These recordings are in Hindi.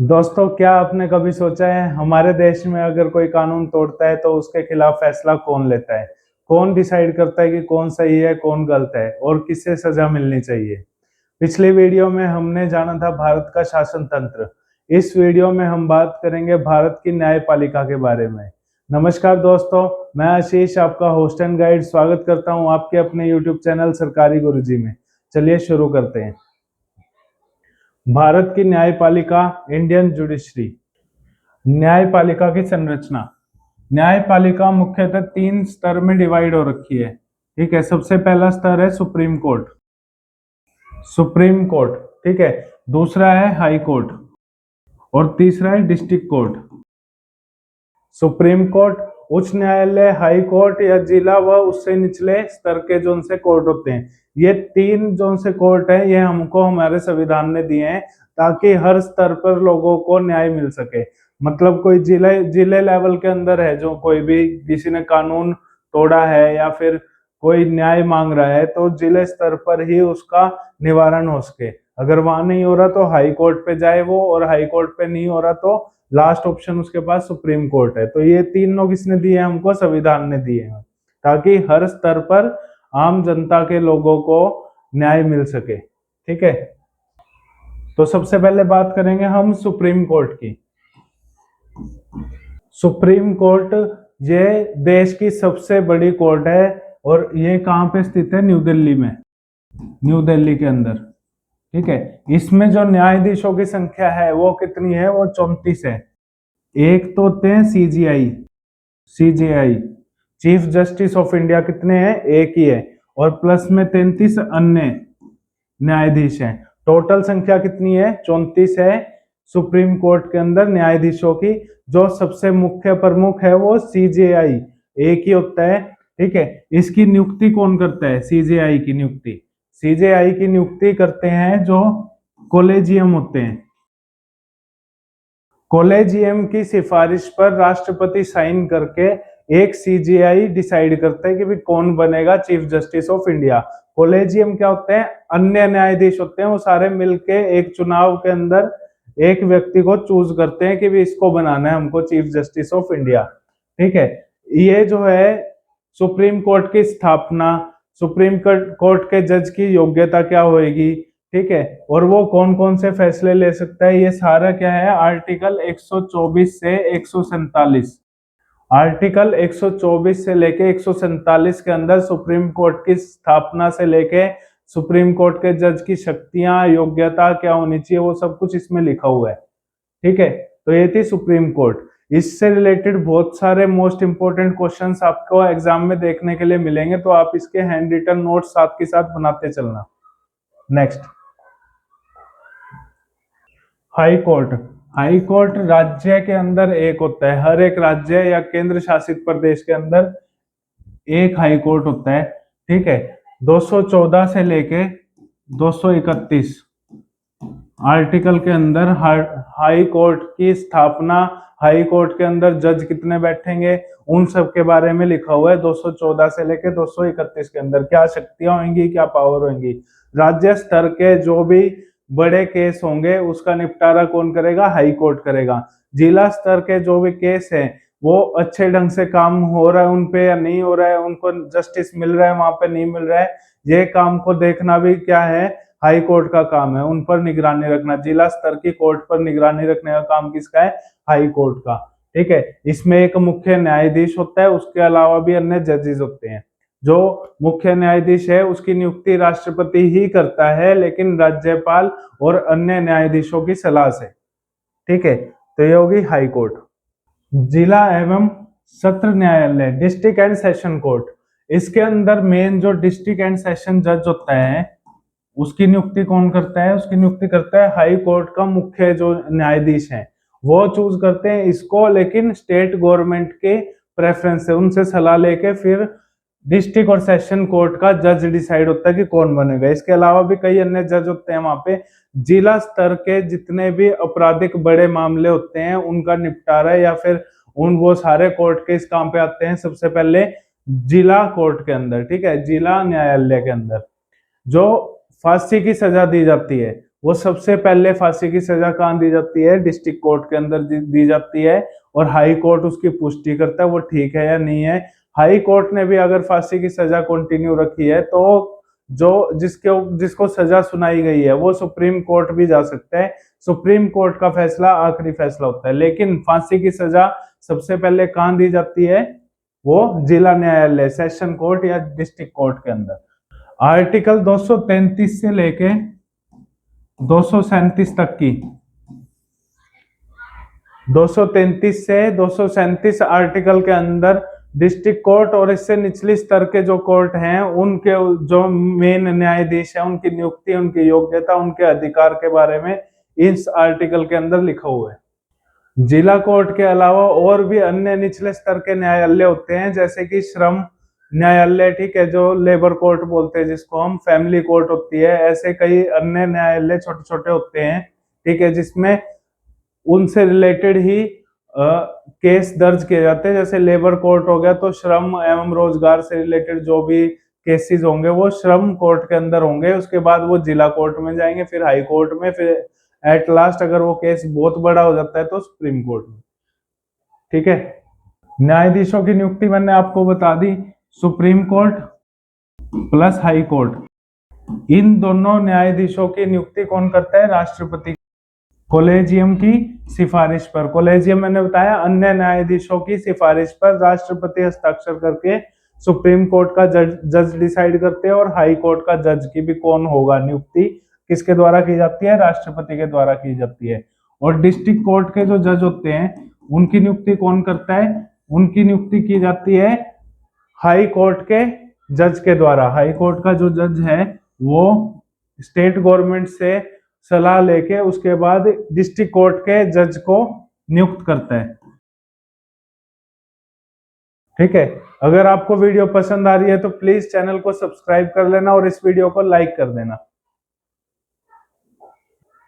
दोस्तों, क्या आपने कभी सोचा है हमारे देश में अगर कोई कानून तोड़ता है तो उसके खिलाफ फैसला कौन लेता है? कौन डिसाइड करता है कि कौन सही है, कौन गलत है और किससे सजा मिलनी चाहिए? पिछली वीडियो में हमने जाना था भारत का शासन तंत्र। इस वीडियो में हम बात करेंगे भारत की न्यायपालिका के बारे में। नमस्कार दोस्तों, मैं आशीष आपका होस्ट एंड गाइड स्वागत करता हूं आपके अपने यूट्यूब चैनल सरकारी गुरुजी में। चलिए शुरू करते हैं। भारत की न्यायपालिका, इंडियन जुडिशरी। न्यायपालिका की संरचना। न्यायपालिका मुख्यतः 3 स्तर में डिवाइड हो रखी है। ठीक है, सबसे पहला स्तर है सुप्रीम कोर्ट। सुप्रीम कोर्ट, ठीक है। दूसरा है हाई कोर्ट और तीसरा है डिस्ट्रिक्ट कोर्ट। सुप्रीम कोर्ट, उच्च न्यायालय, हाई कोर्ट या जिला व उससे निचले स्तर के जो उनसे कोर्ट होते हैं। ये 3 जो उनसे कोर्ट है, ये हमको हमारे संविधान ने दिए हैं ताकि हर स्तर पर लोगों को न्याय मिल सके। मतलब कोई जिले लेवल के अंदर है, जो कोई भी किसी ने कानून तोड़ा है या फिर कोई न्याय मांग रहा है तो जिले स्तर पर ही उसका निवारण हो सके। अगर वहां नहीं हो रहा तो हाई कोर्ट पे जाए वो, और हाई कोर्ट पे नहीं हो रहा तो लास्ट ऑप्शन उसके पास सुप्रीम कोर्ट है। तो ये 3 लोग किसने दिए हैं हमको? संविधान ने दिए हैं, ताकि हर स्तर पर आम जनता के लोगों को न्याय मिल सके। ठीक है, तो सबसे पहले बात करेंगे हम सुप्रीम कोर्ट की। सुप्रीम कोर्ट ये देश की सबसे बड़ी कोर्ट है और ये कहाँ पे स्थित है? न्यू दिल्ली में, न्यू दिल्ली के अंदर। ठीक है, इसमें जो न्यायाधीशों की संख्या है वो कितनी है? वो 34 है। एक तो होते हैं CGI, CJI chief justice of India, कितने हैं? एक ही है। और प्लस में 33 अन्य न्यायाधीश हैं। टोटल संख्या कितनी है? 34 है सुप्रीम कोर्ट के अंदर न्यायाधीशों की। जो सबसे मुख्य प्रमुख है वो सीजेआई एक ही होता है। ठीक है, इसकी नियुक्ति कौन करता है? सीजेआई की नियुक्ति, सीजेआई की नियुक्ति करते हैं जो कॉलेजियम होते हैं। कॉलेजियम की सिफारिश पर राष्ट्रपति साइन करके एक सीजीआई डिसाइड करता है कि भी कौन बनेगा chief justice of India. Collegium क्या होते हैं? अन्य न्यायाधीश होते हैं, वो सारे मिलके एक चुनाव के अंदर एक व्यक्ति को चूज करते हैं कि भी इसको बनाना है हमको चीफ जस्टिस ऑफ इंडिया। ठीक है, ये जो है सुप्रीम कोर्ट की स्थापना, सुप्रीम कोर्ट के जज की योग्यता क्या होगी, ठीक है, और वो कौन कौन से फैसले ले सकता है, ये सारा क्या है? आर्टिकल 124 से 147। आर्टिकल 124 से लेके 147 के अंदर सुप्रीम कोर्ट की स्थापना से लेके सुप्रीम कोर्ट के जज की शक्तियां, योग्यता क्या होनी चाहिए, वो सब कुछ इसमें लिखा हुआ है। ठीक है, तो ये थी सुप्रीम कोर्ट। इससे रिलेटेड बहुत सारे मोस्ट इंपोर्टेंट क्वेश्चंस आपको एग्जाम में देखने के लिए मिलेंगे, तो आप इसके हैंड रिटन नोट्स साथ के साथ बनाते चलना। Next, high court. High court राज्य के अंदर एक होता है, हर एक राज्य या केंद्र शासित प्रदेश के अंदर एक हाई कोर्ट होता है। ठीक है, 214 से लेके 231 आर्टिकल के अंदर हाई कोर्ट की स्थापना, हाई कोर्ट के अंदर जज कितने बैठेंगे, उन सब के बारे में लिखा हुआ है। 214 से लेके 231 के अंदर क्या शक्तियां होंगी, क्या पावर होंगी। राज्य स्तर के जो भी बड़े केस होंगे उसका निपटारा कौन करेगा? हाई कोर्ट करेगा। जिला स्तर के जो भी केस है वो अच्छे ढंग से काम हो रहा है उन पे या नहीं हो रहा है, उनको जस्टिस मिल रहा है वहां पे नहीं मिल रहा है, ये काम को देखना भी क्या है? हाई कोर्ट का काम है। उन पर निगरानी रखना, जिला स्तर की कोर्ट पर निगरानी रखने का काम किसका है? हाई कोर्ट का। ठीक है, इसमें एक मुख्य न्यायाधीश होता है, उसके अलावा भी अन्य जजेस होते हैं। जो मुख्य न्यायाधीश है उसकी नियुक्ति राष्ट्रपति ही करता है, लेकिन राज्यपाल और अन्य न्यायाधीशों की सलाह से। ठीक है, तो ये होगी हाई कोर्ट। जिला एवं सत्र न्यायालय, डिस्ट्रिक्ट एंड सेशन कोर्ट। इसके अंदर मेन जो डिस्ट्रिक्ट एंड सेशन जज होता है उसकी नियुक्ति कौन करता है? उसकी नियुक्ति करता है हाई कोर्ट का मुख्य जो न्यायाधीश है, वो चूज करते हैं इसको, लेकिन स्टेट गवर्नमेंट के प्रेफरेंस से, उनसे सलाह लेके फिर डिस्ट्रिक्ट और सेशन कोर्ट का जज डिसाइड होता है कि कौन बनेगा। इसके अलावा भी कई अन्य जज होते हैं वहां पे। जिला स्तर के जितने भी आपराधिक बड़े मामले होते हैं उनका निपटारा या फिर उन वो सारे कोर्ट के इस काम पे आते हैं सबसे पहले जिला कोर्ट के अंदर। ठीक है, जिला न्यायालय के अंदर जो फांसी की सजा दी जाती है वो सबसे पहले फांसी की सजा कहाँ दी जाती है, डिस्ट्रिक्ट कोर्ट के अंदर दी जाती है, और हाई कोर्ट उसकी पुष्टि करता है वो ठीक है या नहीं है। हाई कोर्ट ने भी अगर फांसी की सजा कंटिन्यू रखी है तो जो जिसको सजा सुनाई गई है वो सुप्रीम कोर्ट भी जा सकता है। सुप्रीम कोर्ट का फैसला आखिरी फैसला होता है, लेकिन फांसी की सजा सबसे पहले कहाँ दी जाती है, वो जिला न्यायालय, सेशन कोर्ट या डिस्ट्रिक्ट कोर्ट के अंदर। आर्टिकल 233 से लेके 237 तक की, 233 से 237 आर्टिकल के अंदर डिस्ट्रिक्ट कोर्ट और इससे निचली स्तर के जो कोर्ट हैं उनके जो मेन न्यायाधीश हैं उनकी नियुक्ति, उनकी योग्यता, उनके अधिकार के बारे में इस आर्टिकल के अंदर लिखा हुआ है। जिला कोर्ट के अलावा और भी अन्य निचले स्तर के न्यायालय होते हैं, जैसे कि श्रम न्यायालय, ठीक है, जो लेबर कोर्ट बोलते हैं जिसको हम, फैमिली कोर्ट होती है, ऐसे कई अन्य न्यायालय छोटे छोटे होते हैं, ठीक है, जिसमें उनसे रिलेटेड ही केस दर्ज किए जाते हैं। जैसे लेबर कोर्ट हो गया तो श्रम एवं रोजगार से रिलेटेड जो भी केसेस होंगे वो श्रम कोर्ट के अंदर होंगे, उसके बाद वो जिला कोर्ट में जाएंगे, फिर हाई कोर्ट में, फिर एट लास्ट अगर वो केस बहुत बड़ा हो जाता है तो सुप्रीम कोर्ट में, ठीक है। न्यायाधीशों की नियुक्ति मैंने आपको बता दी, supreme court plus high court, इन दोनों न्यायाधीशों की नियुक्ति कौन करता है, राष्ट्रपति, कोलेजियम की सिफारिश पर। कोलेजियम मैंने बताया अन्य न्यायाधीशों की सिफारिश पर राष्ट्रपति हस्ताक्षर करके सुप्रीम कोर्ट का जज डिसाइड करते हैं, और हाई कोर्ट का जज की भी कौन होगा नियुक्ति किसके द्वारा की जाती है, राष्ट्रपति के द्वारा की जाती है। और डिस्ट्रिक्ट कोर्ट के जो जज होते हैं उनकी नियुक्ति कौन करता है, उनकी नियुक्ति की जाती है हाई कोर्ट के जज के द्वारा। हाई कोर्ट का जो जज है वो स्टेट गवर्नमेंट से सलाह लेके उसके बाद डिस्ट्रिक्ट कोर्ट के जज को नियुक्त करता है, ठीक है। अगर आपको वीडियो पसंद आ रही है तो प्लीज चैनल को सब्सक्राइब कर लेना और इस वीडियो को लाइक कर देना।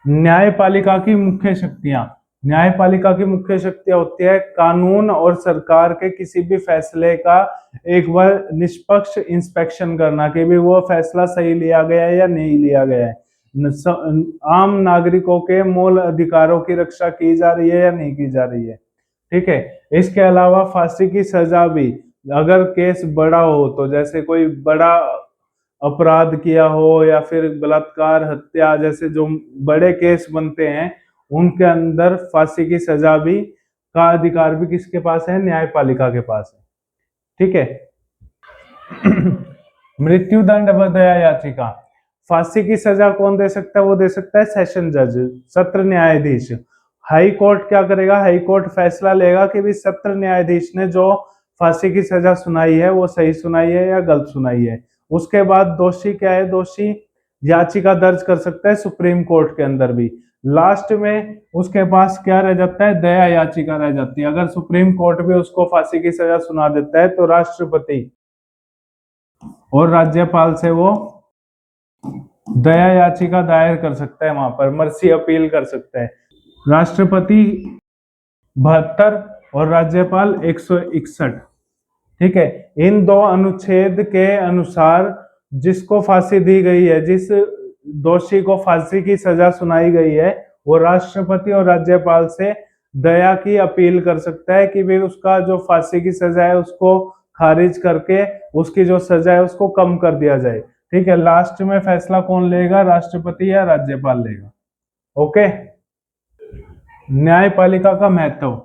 न्यायपालिका की मुख्य शक्तियां, न्यायपालिका की मुख्य शक्तियां होती है कानून और सरकार के किसी भी फैसले का एक बार निष्पक्ष इंस्पेक्शन करना कि भी वो फैसला सही लिया गया है या नहीं लिया गया है, आम नागरिकों के मूल अधिकारों की रक्षा की जा रही है या नहीं की जा रही है, ठीक है। इसके अलावा फांसी की सजा भी, अगर केस बड़ा हो तो, जैसे कोई बड़ा अपराध किया हो या फिर बलात्कार, हत्या जैसे जो बड़े केस बनते हैं उनके अंदर फांसी की सजा भी का अधिकार भी किसके पास है, न्यायपालिका के पास है, ठीक है। मृत्युदंड व दया याचिका, फांसी की सजा कौन दे सकता है, वो दे सकता है सेशन जज, सत्र न्यायाधीश। हाई कोर्ट क्या करेगा, हाई कोर्ट फैसला लेगा कि भी सत्र न्यायाधीश ने जो फांसी की सजा सुनाई है वो सही सुनाई है या गलत सुनाई है। उसके बाद दोषी क्या है, दोषी याचिका दर्ज कर सकता है सुप्रीम कोर्ट के अंदर भी। लास्ट में उसके पास क्या रह जाता है, दया याचिका रह जाती है। अगर सुप्रीम कोर्ट भी उसको फांसी की सजा सुना देता है तो राष्ट्रपति और राज्यपाल से वो दया याचिका दायर कर सकता है, वहां पर मर्सी अपील कर सकता है। राष्ट्रपति 72 और राज्यपाल 161, ठीक है। इन दो अनुच्छेद के अनुसार जिसको फांसी दी गई है, जिस दोषी को फांसी की सजा सुनाई गई है, वो राष्ट्रपति और राज्यपाल से दया की अपील कर सकता है कि भाई उसका जो फांसी की सजा है उसको खारिज करके उसकी जो सजा है उसको कम कर दिया जाए, ठीक है। लास्ट में फैसला कौन लेगा, राष्ट्रपति या राज्यपाल लेगा, ओके। न्यायपालिका का महत्व,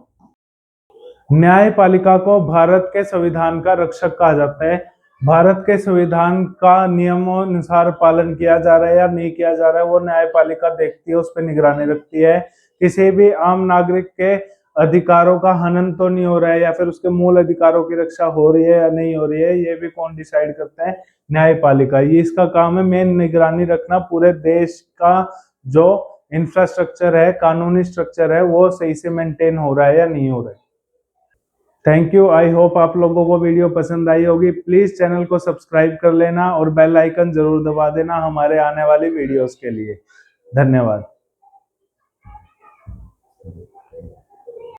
न्यायपालिका को भारत के संविधान का रक्षक कहा जाता है। भारत के संविधान का नियमानुसार पालन किया जा रहा है या नहीं किया जा रहा है वो न्यायपालिका देखती है, उस पर निगरानी रखती है। किसी भी आम नागरिक के अधिकारों का हनन तो नहीं हो रहा है या फिर उसके मूल अधिकारों की रक्षा हो रही है या नहीं हो रही है, ये भी कौन डिसाइड करता है, न्यायपालिका। ये इसका काम है मेन निगरानी रखना, पूरे देश का जो इंफ्रास्ट्रक्चर है, कानूनी स्ट्रक्चर है, वो सही से मेंटेन हो रहा है या नहीं हो रहा है। थैंक यू, आई होप आप लोगों को वीडियो पसंद आई होगी। प्लीज चैनल को सब्सक्राइब कर लेना और बेल आइकन जरूर दबा देना हमारे आने वाली वीडियोस के लिए। धन्यवाद।